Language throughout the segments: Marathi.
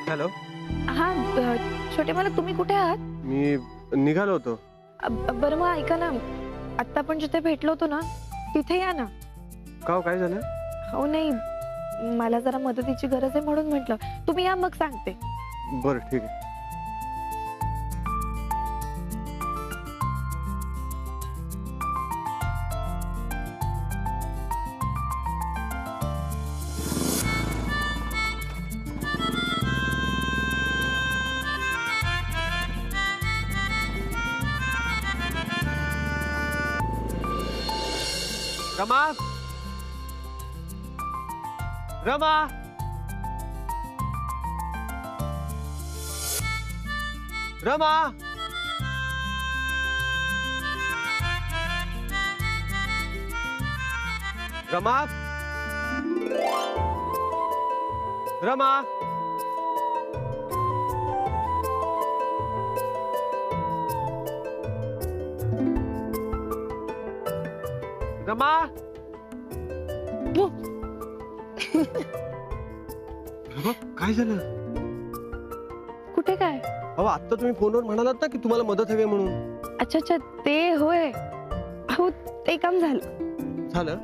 हॅलो. हा छोटे मला तुम्ही कुठे आहात? मी निघालो होतो. बरं मग ऐका ना, आता आपण जिथे भेटलो होतो ना तिथे या ना. का काय झालं? हो नाही, मला जरा मदतीची गरज आहे म्हणून म्हटलं. तुम्ही या मग सांगते. बरं ठीक आहे. रमा, रमा, रमा, रमा, रमा, रमा. काय झालं? कुठे काय? अहो आता तुम्ही फोनवर म्हणालात ना की तुम्हाला मदत हवी म्हणून. अच्छा अच्छा, ते होय. हो ते काम झालं. झालं?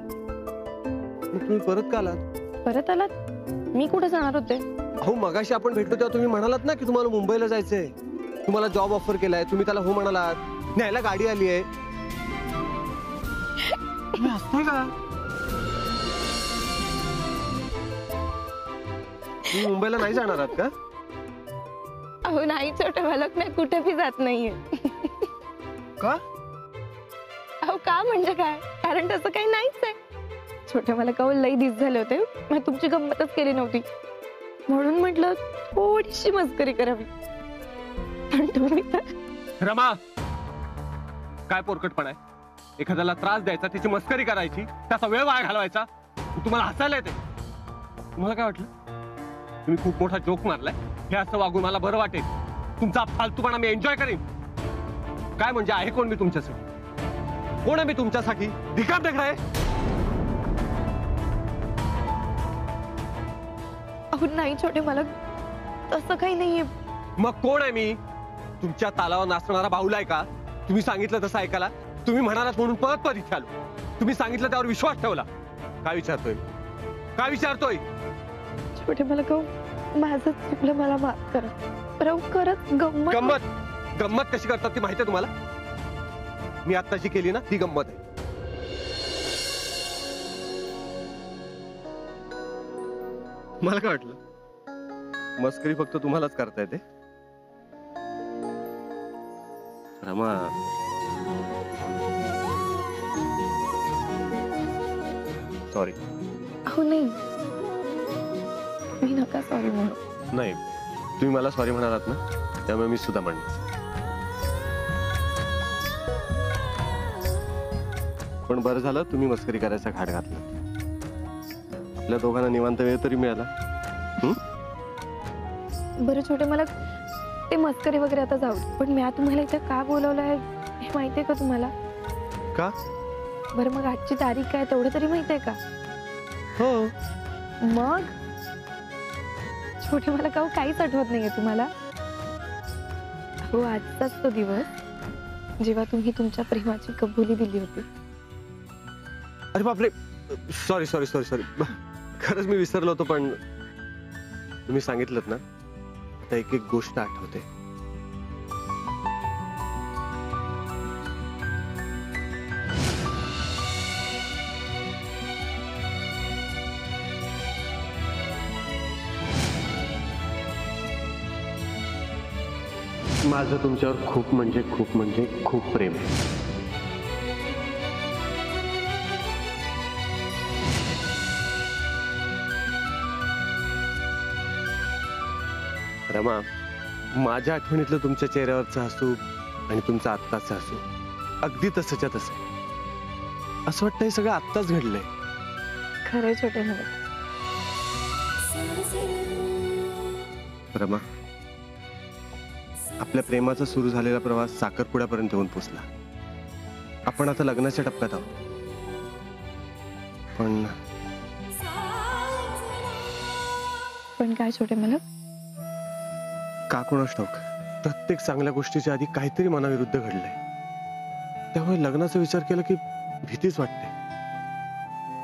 मग तुम्ही परत का आलात? परत आलात? मी कुठे जाणार होते? अहो मगाशी आपण भेटलो तेव्हा तुम्ही म्हणालात ना की तुम्हाला मुंबईला जायचंय, तुम्हाला जॉब ऑफर केलाय, तुम्ही त्याला हो म्हणालात, न्यायला गाडी आली आहे. तुम्ही हसताय का? तुम्ही मुंबईला नाही जाणार आहात का? अहो नाही छोटे मालक, नाही कुठे भी जात नाहीये. का? अहो का म्हणजे काय, कारण तसं काही नाहीच आहे. छोटे मालक अहो लई दिस झाले होते, मी तुमची गंमतच केली नव्हती म्हणून म्हटलं थोडीशी मस्करी करावी. पण तुम्ही तर रमा, काय पोरकटपणा आहे? एखाद्याला त्रास द्यायचा, त्याची मस्करी करायची, त्याचा वेळ वाया घालवायचा, तुम्हाला हसायला येते. तुम्हाला काय वाटलं तुम्ही खूप मोठा जोक मारलाय, हे असं वागून मला बरं वाटेल, तुमचा फालतूपणा मी एन्जॉय करेन? काय म्हणजे आहे कोण मी तुमच्यासाठी? कोण आहे मी तुमच्यासाठी? दिखाप देख रहे? अहो नाही छोटे मालक, तसं काही नाहीये. मग कोण आहे मी? तुमच्या तालावर नाचणारा बाहुला आहे का? तुम्ही सांगितलं तसं ऐकायला, तुम्ही म्हणालात म्हणून परत परत इथे आलो. तुम्ही सांगितलं त्यावर विश्वास ठेवला. काय विचारतोय? काय विचारतोय? छोटे मालक माझं चुकलं, मला माफ करा. खरंच गंमत गंमत गंमत कशी करतात ती माहिती आहे तुम्हाला? मी आत्ताची केली ना ती गंमत आहे. मला काय वाटलं मस्करी फक्त तुम्हालाच करता येते? रमा, सॉरी. अहो नाही, मी नका सॉरी म्हणू. नाही, तुम्ही मला सॉरी म्हणालात ना, त्यामुळे मी सुद्धा म्हणणार. पण बरं झालं तुम्ही मस्करी करायचा घाट घातला. आपल्या दोघांना निवांत वेळ तरी मिळाला. बरं छोटे मला ते मस्करी वगैरे आता जाऊ, पण मी तुम्हाला इथे का बोलवलंय हे माहितीये का तुम्हाला? का? बरं मग आजची तारीख काय तेवढं तरी माहितीये का? हो. मग छोटे मला काहीच आठवत नाहीये तुम्हाला? हो आजचाच तो दिवस जेव्हा तुम्ही तुमच्या प्रेमाची कबुली दिली होती. अरे बापरे, सॉरी सॉरी सॉरी सॉरी, खरंच मी विसरलो होतो. पण तुम्ही सांगितलं ना, आता एक एक गोष्ट आठवते. माझं तुमच्यावर खूप म्हणजे खूप प्रेम आहे. रमा, माझ्या आठवणीतलं तुमच्या चेहऱ्यावरचं हसू आणि तुमचं आत्ताचं हसू अगदी तसंच्या तसं. असं वाटतं हे सगळं आत्ताच घडलंय. खरंय छोटे मला. रमा, आपल्या प्रेमाचा सुरू झालेला प्रवास साखरपुड्यापर्यंत येऊन पोचला. आपण आता लग्नाच्या टप्प्यात आहोत. पण काय छोटे मला, का कोणास ठाऊक प्रत्येक चांगल्या गोष्टीच्या आधी काहीतरी मनाविरुद्ध घडलंय. त्यामुळे लग्नाचा विचार केला की भीतीच वाटते.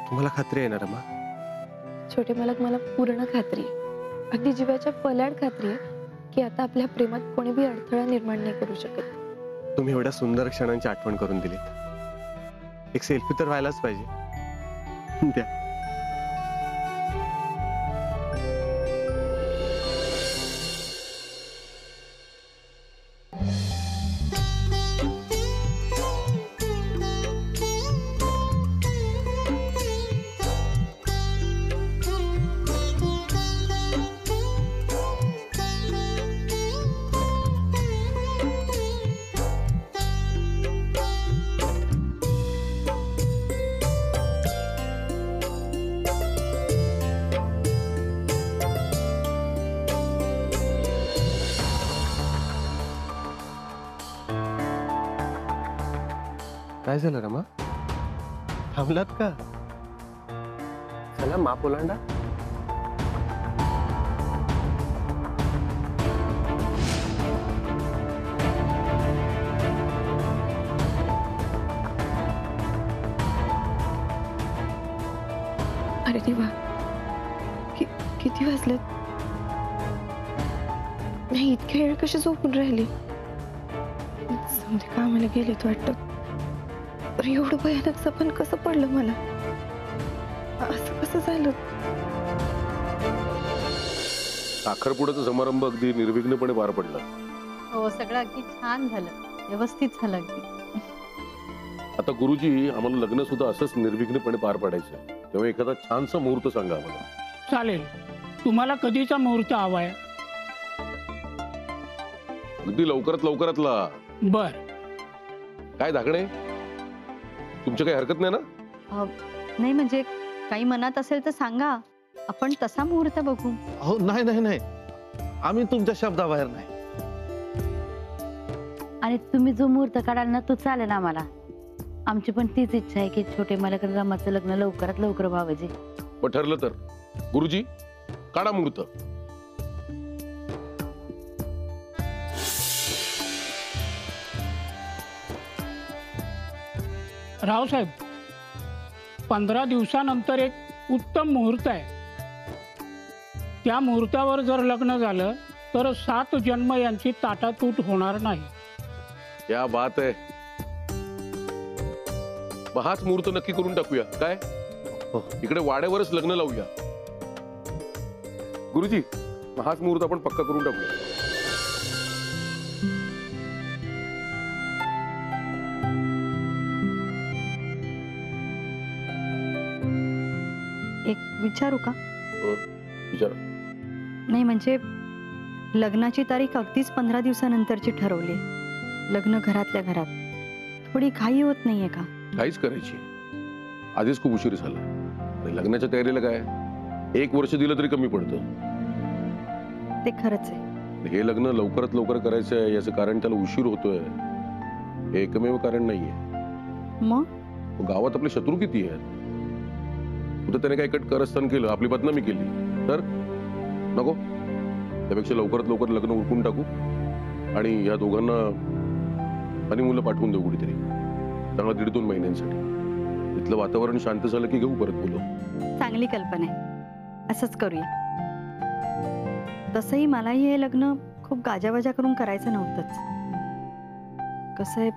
तुम्हाला खात्री आहे ना रमा? छोटे मालक, मला पूर्ण खात्री आहे, अगदी जीवाच्या पलाड खात्री आहे की आता आपल्या प्रेमात कोणी बी अडथळा निर्माण नाही करू शकत. तुम्ही एवढ्या सुंदर क्षणांची आठवण करून दिलीत. एक सेल्फी तर व्हायलाच पाहिजे. द्या. काय झालं रमा? थांबलात का? चला माप ओलांडा. अरे देवा, किती वाजलेत? नाही, इतक्या वेळ कशी झोपून राहिली? समजे कामाला गेलेत वाटतं. अरे एवढं भयानक सपन कसं पडलं मला? असं कसं झालं? साखरपुड्याचा समारंभ अगदी निर्विघ्नपणे पार पडला. हो, सगळं अगदी छान झालं, व्यवस्थित झालं अगदी. आता गुरुजी, आम्हाला लग्न सुद्धा असंच निर्विघ्नपणे पार पाडायचं. तेव्हा एखादा छानसा मुहूर्त सांगा आम्हाला. चालेल. तुम्हाला कधीचा मुहूर्त हवाय? अगदी लवकरात लवकरातला. बर. काय धाकणे, तुमची काही हरकत नाही ना? नाही म्हणजे काही मनात असेल तर सांगा, आपण तसा मुहूर्त बघू. हो, नाही नाही नाही, आम्ही तुमच्या शब्दाबाहेर नाही. आणि तुम्ही जो मुहूर्त काढाल ना तो चालेल आम्हाला. आमची पण तीच इच्छा आहे की छोटे मालक रमाचं लग्न लवकरात लवकर व्हावं. जे पण ठरलं तर गुरुजी काढा मुहूर्त. रावसाहेब, 15 दिवसानंतर एक उत्तम मुहूर्त आहे. त्या मुहूर्तावर जर लग्न झालं तर 7 जन्म यांची ताटातूट होणार नाही. क्या बात आहे. मग हाच मुहूर्त नक्की करून टाकूया काय? इकडे वाड्यावरच लग्न लावूया. गुरुजी, मग हाच मुहूर्त आपण पक्का करून टाकूया. एक विचारू का? विचार. नाही म्हणजे लग्नाची तारीख अगदीच 15 दिवसानंतरची ठरवली. लग्न घरातल्या घरात. थोडी घाई होत नाहीये का? काहीच करायची, आधीच खूप उशीर झाला. आणि लग्नाच्या तयारीला काय 1 वर्ष दिलं तरी कमी पडतं. ते खरंच आहे. हे लग्न लवकरात लवकर करायचं आहे याचं कारण त्याला उशीर होतोय हे एकमेव कारण नाहीये. मग गावात आपले शत्रू किती आहेत? कुठं त्याने काही कारस्थान केलं, आपली बदनामी केली तर नको. त्यापेक्षा लवकरात लवकर लग्न उरकून टाकू आणि या दोघांना आणि मुलं पाठवून देऊ कुठेतरी चांगला 1.5-2 महिन्यांसाठी. इथलं वातावरण शांत झालं की घेऊ परत मुलं. चांगली कल्पना आहे, असंच करूया. तसंही मलाही हे लग्न खूप गाजावाजा करून करायचं नव्हतंच. कसं आहे,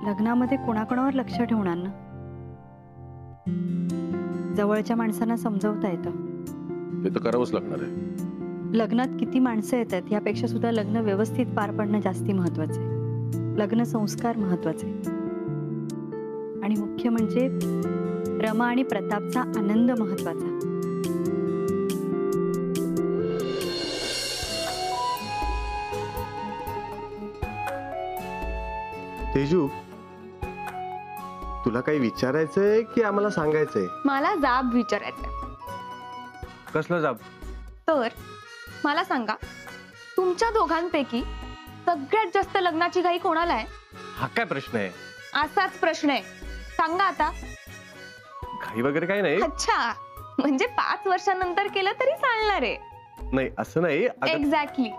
लग्नामध्ये कोणाकोणावर लक्ष ठेवणार ना? जवळच्या माणसांना समजवता येतं. ते तर करावंच लागणार आहे. लग्नात किती माणसं येतात यापेक्षा सुद्धा लग्न व्यवस्थित पार पडणं जास्ती महत्वाचं आहे. लग्न संस्कार महत्वाचे आणि मुख्य म्हणजे रमा आणि प्रतापचा आनंद महत्वाचा. तेजू, तुला काही विचारायचंय की आम्हाला सांगायचंय? मला जाब विचारायचा. कसला जाब? तर मला सांगा, तुमच्या दोघांपैकी सगळ्यात जास्त लग्नाची घाई कोणाला आहे? हा काय प्रश्न आहे? असाच प्रश्न आहे, सांगा आता. घाई वगैरे काही नाही. अच्छा, म्हणजे 5 वर्षांनंतर केलं तरी चालणार आहे? नाही असं नाही. एक्झॅक्टली.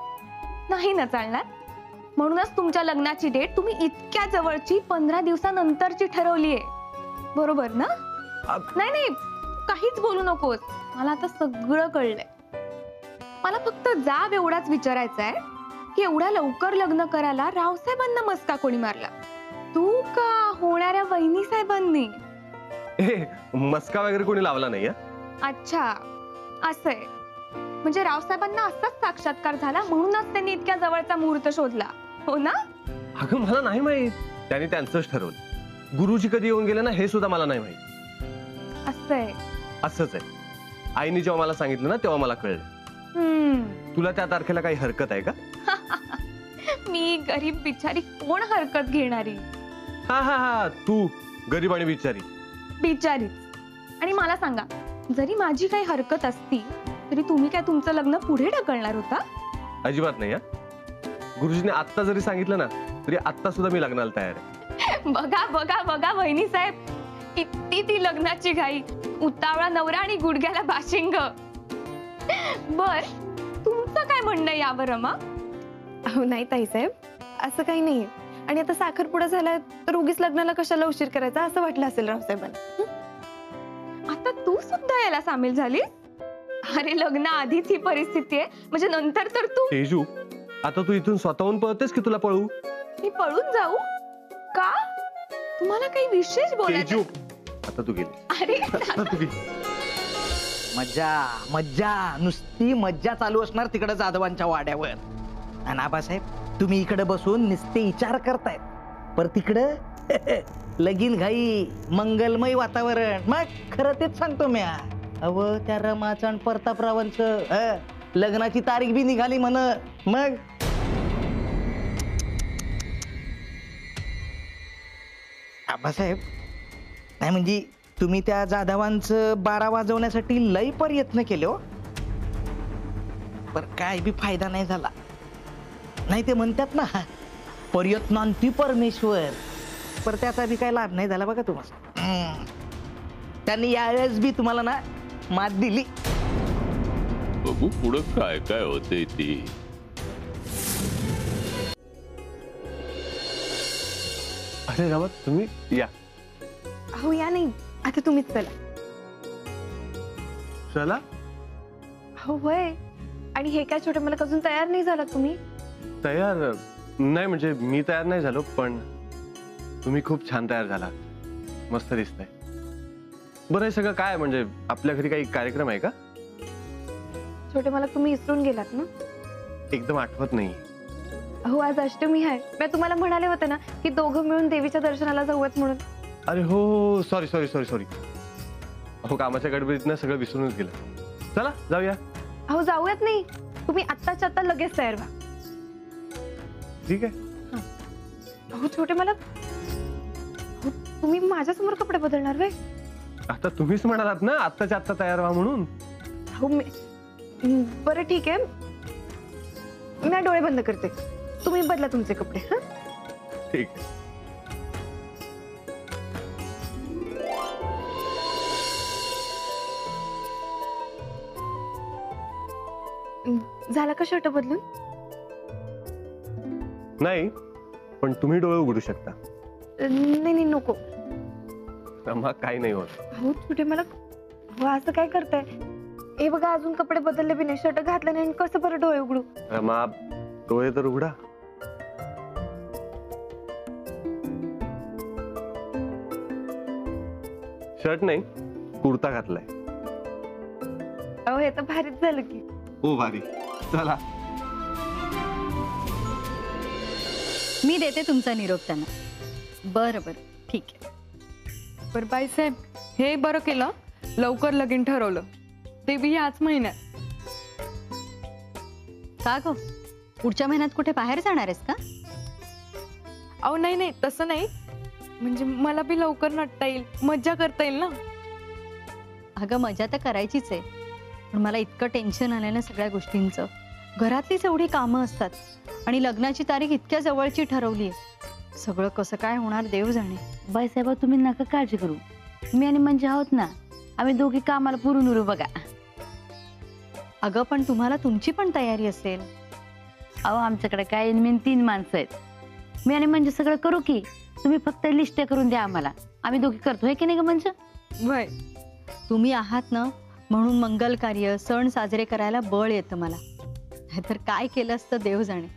नाही ना चालणार. म्हणूनच तुमच्या लग्नाची डेट तुम्ही इतक्या जवळची 15 दिवसानंतरची ठरवलीये, बरोबर ना? नाही नाही, काहीच बोलू नकोस, मला आता सगळं कळलंय. मला फक्त जाब एवढाच विचारायचा आहे की एवढ्या लवकर लग्न करायला रावसाहेबांना मस्का कोणी मारला, तू का होणाऱ्या वहिनी साहेबांनी? मस्का वगैरे कोणी लावला नाही. अच्छा, असंय. म्हणजे रावसाहेबांना असाच साक्षात्कार झाला म्हणूनच त्यांनी इतक्या जवळचा मुहूर्त शोधला, हो ना? अगं मला नाही माहित, त्यांनी त्यांचंच ठरवलं. गुरुजी कधी येऊन गेले ना हे सुद्धा मला नाही माहित. असंय. असंच आहे. आईने जेव्हा मला सांगितलं ना तेव्हा मला कळलं. तुला त्या तारखेला काही हरकत आहे का? मी गरीब बिचारी, कोण हरकत घेणारी? हा हा हा, तू गरीब आणि बिचारी. बिचारीच. आणि मला सांगा, जरी माझी काही हरकत असती तरी तुम्ही काय तुमचं लग्न पुढे ढकलणार होता? अजिबात नाही. गुरुजीने आत्ता जरी सांगितलं ना तरी आत्ता सुद्धा मी लग्नाला तयार आहे. बघा बघा बघा वहिनी साहेब, किती ती लग्नाची घाई, उतावळा नवरा आणि गुडघ्याला बाशिंग. बर, तुमचं काय म्हणणं यावर रमा? अहो नाही ताईसाहेब, असं काही नाहीये. आणि आता साखरपुडा झालाय तर उगीच लग्नाला कशाला उशीर करायचा असं वाटलं असेल रावसाहेबांना. आता तू सुद्धा याला सामील झाली? अरे लग्न आधीच ही परिस्थिती आहे, म्हणजे नंतर तर तू. तेजू, आता तू इथून स्वतःहून पळतेस की तुला पळू? मी पळून जाऊ का? तुम्हाला काही विशेष बोलायचं? तेजू, आता तू गेली. अरे आता तू गेली. मज्जा मज्जा, नुसती मज्जा चालू असणार तिकडे जाधवांच्या वाड्यावर. आणि आबासाहेब, तुम्ही इकडे बसून नुसते विचार करतायत, पर तिकडं लगीन घाई, मंगलमय वातावरण. मग खरं तेच सांगतो मी. अव त्या रमाचं आणि प्रतापरावांचं लग्नाची तारीख बी निघाली म्हण. मग आबासाहेब, नाही म्हणजे तुम्ही त्या जाधवांचं 12 वाजवण्यासाठी लई प्रयत्न केले हो, पण काय बी फायदा नाही झाला. नाही ते म्हणतात ना, प्रयत्नांती परमेश्वर, पर त्याचा बी काय लाभ नाही झाला बघा तुम्हाला. त्यांनी यावेळेस बी तुम्हाला ना मात दिली. बघू पुढं काय काय होते ती. अरे रावत, तुम्ही या. अहो या नाही, आता तुम्हीच चला. चला. हो वय. आणि हे काय छोटे मला अजून तयार नाही झाला तुम्ही? तयार नाही म्हणजे मी तयार नाही झालो, पण तुम्ही खूप छान तयार झाला, मस्त दिसतंय. बरं हे सगळं काय म्हणजे आपल्या घरी काही कार्यक्रम आहे का? छोटे मला तुम्ही विसरून गेलात ना? एकदम आठवत नाही. हो आज अष्टमी आहे. मी तुम्हाला म्हणाले होते ना की दोघं मिळून देवीच्या दर्शनाला जाऊयात म्हणून. अरे हो, सॉरी सॉरी सॉरी सॉरी. अहो कामाच्या गडबडीतनं सगळं विसरूनच गेलं. चला जाऊया. अहो जाऊयात नाही, तुम्ही आत्ताच्या आत्ता लगेच तयार व्हा. ठीक आहे. अहो छोटे मला, तुम्ही माझ्यासमोर कपडे बदलणार वे? आता तुम्हीच म्हणालात ना आत्ताच्या आत्ता तयार व्हा म्हणून. हो बरं ठीक आहे, मी डोळे बंद करते, तुम्ही बदला तुमचे कपडे. हा ठीक आहे. झाला का शर्ट बदलून? नाही, पण तुम्ही डोळे उघडू शकता. नाही नाही नको. मग काही नाही होत. हो छोटे मला, हो असं काय करताय? हे बघा अजून कपडे बदलले बी नाही, शर्ट घातलं नाही, कसं बरं डोळे उघडू? रमा, डोळे तर उघडा. शर्ट नाही, कुर्ता घातलाय. अहो हे तर भारीच झालं की. हो भारी. चला. मी देते तुमचा निरोप त्यांना. बरं बरं ठीक आहे. बर बाईसाहेब, हे बरं केलं, लवकर लगीन ठरवलं, ते बी याच महिन्यात. का ग, पुढच्या महिन्यात कुठे बाहेर जाणार आहेस का? अहो नाही नाही, तसं नाही, म्हणजे मला बी लवकर नटता येईल, मज्जा करता येईल ना. अगं मजा तर करायचीच आहे, पण मला इतकं टेन्शन आलंय ना सगळ्या गोष्टींचं. घरातलीच एवढी कामं असतात आणि लग्नाची तारीख इतक्या जवळची ठरवली आहे. सगळं कसं काय होणार देव जाणे. बाईसाहेब तुम्ही नका काळजी करू, मी आणि म्हणजे आहोत ना, आम्ही दोघी कामाला पुरून उरू बघा. अगं पण तुम्हाला तुमची पण तयारी असेल. अहो आमच्याकडे काय मेन 3 माणसं आहेत. मी आणि म्हणजे सगळं करू की, तुम्ही फक्त लिस्ट करून द्या आम्हाला, आम्ही दोघी करतोय की नाही ग म्हणजे. वय तुम्ही आहात ना म्हणून मंगल कार्य सण साजरे करायला बळ येतं मला. नाहीतर काय केलं असतं देव जाणे.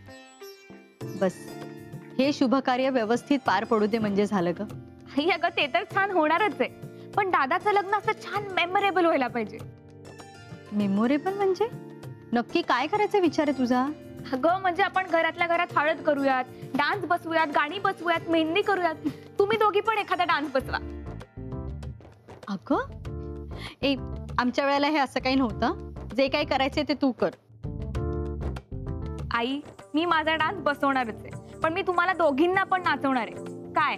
बस हे शुभ कार्य व्यवस्थित पार पडू दे म्हणजे झालं ग. अगं ते तर छान होणारच आहे, पण दादाचं लग्न असं छान मेमोरेबल व्हायला पाहिजे. मेमोरेबल म्हणजे नक्की काय करायचा विचार आहे तुझा? अगं म्हणजे आपण घरातल्या घरात हळद करूयात, डान्स बसवूयात, गाणी बसवूयात, मेहंदी करूयात. तुम्ही दोघी पण एखादा डान्स बसवा. अगं ए आमच्या वेळेला हे असं काही नव्हतं. जे काही करायचे ते तू कर. आई मी माझा डान्स बसवणारच आहे, पण मी तुम्हाला दोघींना पण नाचवणार आहे. काय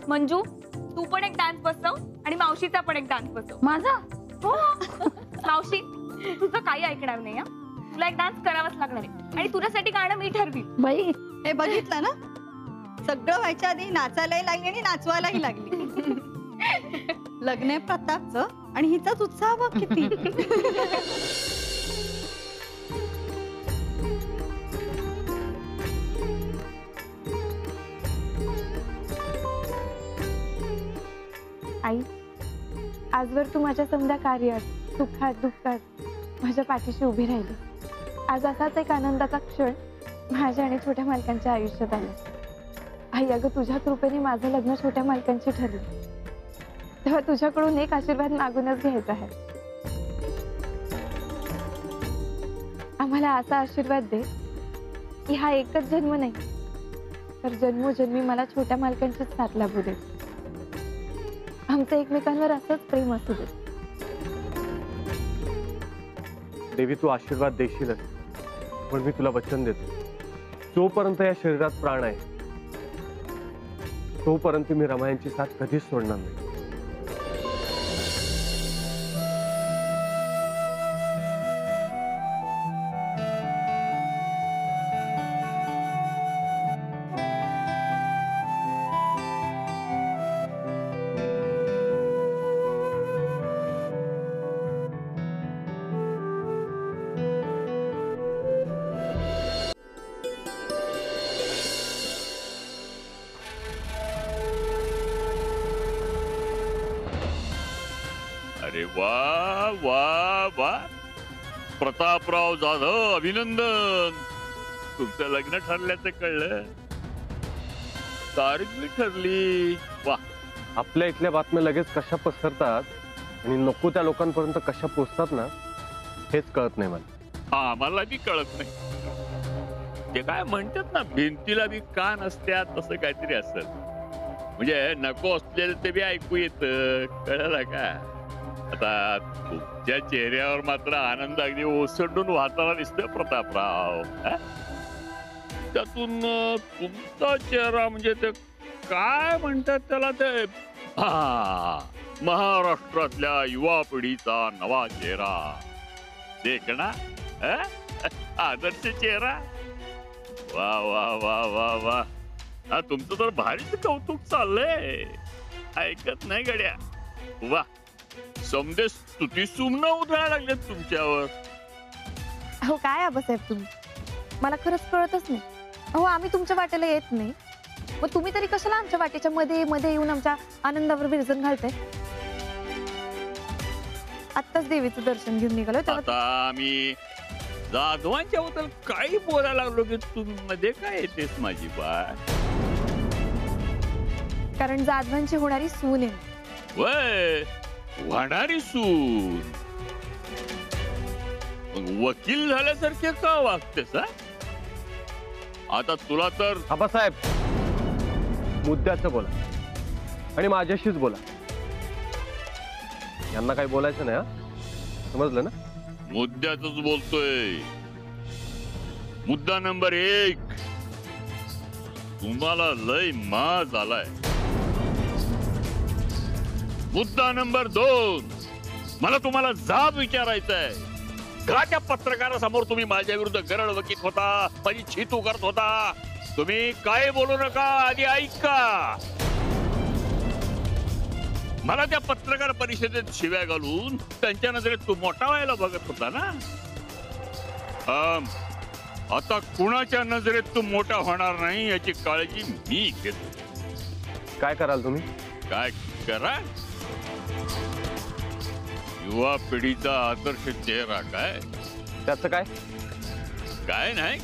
मंजू, तू पण एक डान्स बसव आणि मावशीचा पण एक डान्स बसव. माझा? हो मावशी तुझं काही ऐकणार नाही. तुला एक डान्स करावाच लागणार आहे आणि तुझ्यासाठी गाणं मी ठरवी. बाई हे बघितलं ना, सगळं व्हायच्या आधी नाचायलाही लागली आणि नाचवायलाही लागली. लग्न आहे प्रतापचं आणि हिचाच उत्साह बघ किती. आई आजवर तू माझ्या समजा कार्यात, सुखात दुःखात माझ्या पाठीशी उभी राहिली. आज असाच एक आनंदाचा क्षण माझ्या आणि छोट्या मालकांच्या आयुष्यात आला. आई अगं तुझ्या कृपेने माझं लग्न छोट्या मालकांशी ठरलं, तेव्हा तुझ्याकडून एक आशीर्वाद मागूनच घ्यायचा आहे. आम्हाला असा आशीर्वाद दे की हा एकच जन्म नाही तर जन्मोजन्मी मला छोट्या मालकांचीच साथ लाभू दे. आमचं एकमेकांवर असंच प्रेम असू दे. देवी तू आशीर्वाद देशीलच, पण मी तुला वचन देतो, जोपर्यंत या शरीरात प्राण आहे तोपर्यंत मी रमायांची साथ कधीच सोडणार नाही. अरे वा वा वा, प्रतापराव जाधव अभिनंदन. तुमचं लग्न ठरल्याचं कळलं, तारीख बी ठरली. वा, आपल्या इथल्या बातम्या लगेच कशा पसरतात आणि नको त्या लोकांपर्यंत कशा पोचतात ना, हेच कळत नाही मला. आम्हाला बी कळत नाही. ते काय म्हणतात ना, भिंतीला बी कान असतात तसं काहीतरी असेल. म्हणजे नको असलेलं ते बी ऐकू येतं, कळलं का? आता तुमच्या चेहऱ्यावर मात्र आनंद अगदी ओसंडून वाहताना दिसतोय प्रतापराव. त्यातून तुमचा चेहरा म्हणजे ते काय म्हणतात त्याला, ते महाराष्ट्रातल्या युवा पिढीचा नवा चेहरा देखना, आदर्श चेहरा. वा वा वा वा वा, हा तुमचं तर भारीच कौतुक चाललंय. ऐकत नाही गड्या. वा, समजे स्तुती सुमनं उधळायला लागलेत तुमच्यावर. अहो काय आबासाहेब तुम्ही, मला खरंच कळतच नाही. अहो आम्ही तुमच्या वाट्याला येत नाही, मग तुम्ही तरी कशाला आमच्या वाटेच्या मध्ये मध्ये येऊन आमच्या आनंदावर विरजन घालताय. आत्ताच देवीचं दर्शन घेऊन निघालो. आता आम्ही जाधवांच्या बद्दल काही बोलायला लागलो की तुम्ही मध्ये काय येतेस माझी बाय. कारण जाधवांची होणारी सून आहे. वय वाढणारी सून, वकील झाल्यासारखे का वागतेस? आता तुला तर आबासाहेब मुद्द्याचं बोला आणि माझ्याशीच बोला. यांना काही बोलायचं नाही, समजलं ना? मुद्द्यातच बोलतोय. मुद्दा नंबर 1, तुम्हाला लय माज आलाय. मुद्दा नंबर 2, मला तुम्हाला जाब विचारायचा आहे. का त्या पत्रकारासमोर तुम्ही माझ्या विरुद्ध गरळ वकीत होता, माझी छीतू करत होता? तुम्ही काय बोलू नका, आधी ऐका. मला त्या पत्रकार परिषदेत शिव्या घालून त्यांच्या नजरेत तू मोठा व्हायला बघत होता ना. आता कुणाच्या नजरेत तू मोठा होणार नाही याची काळजी मी घेतो. काय कराल तुम्ही? काय करा? युवा पिढीचा आदर्श चेहरा काय? त्याचं काय? काय नाही,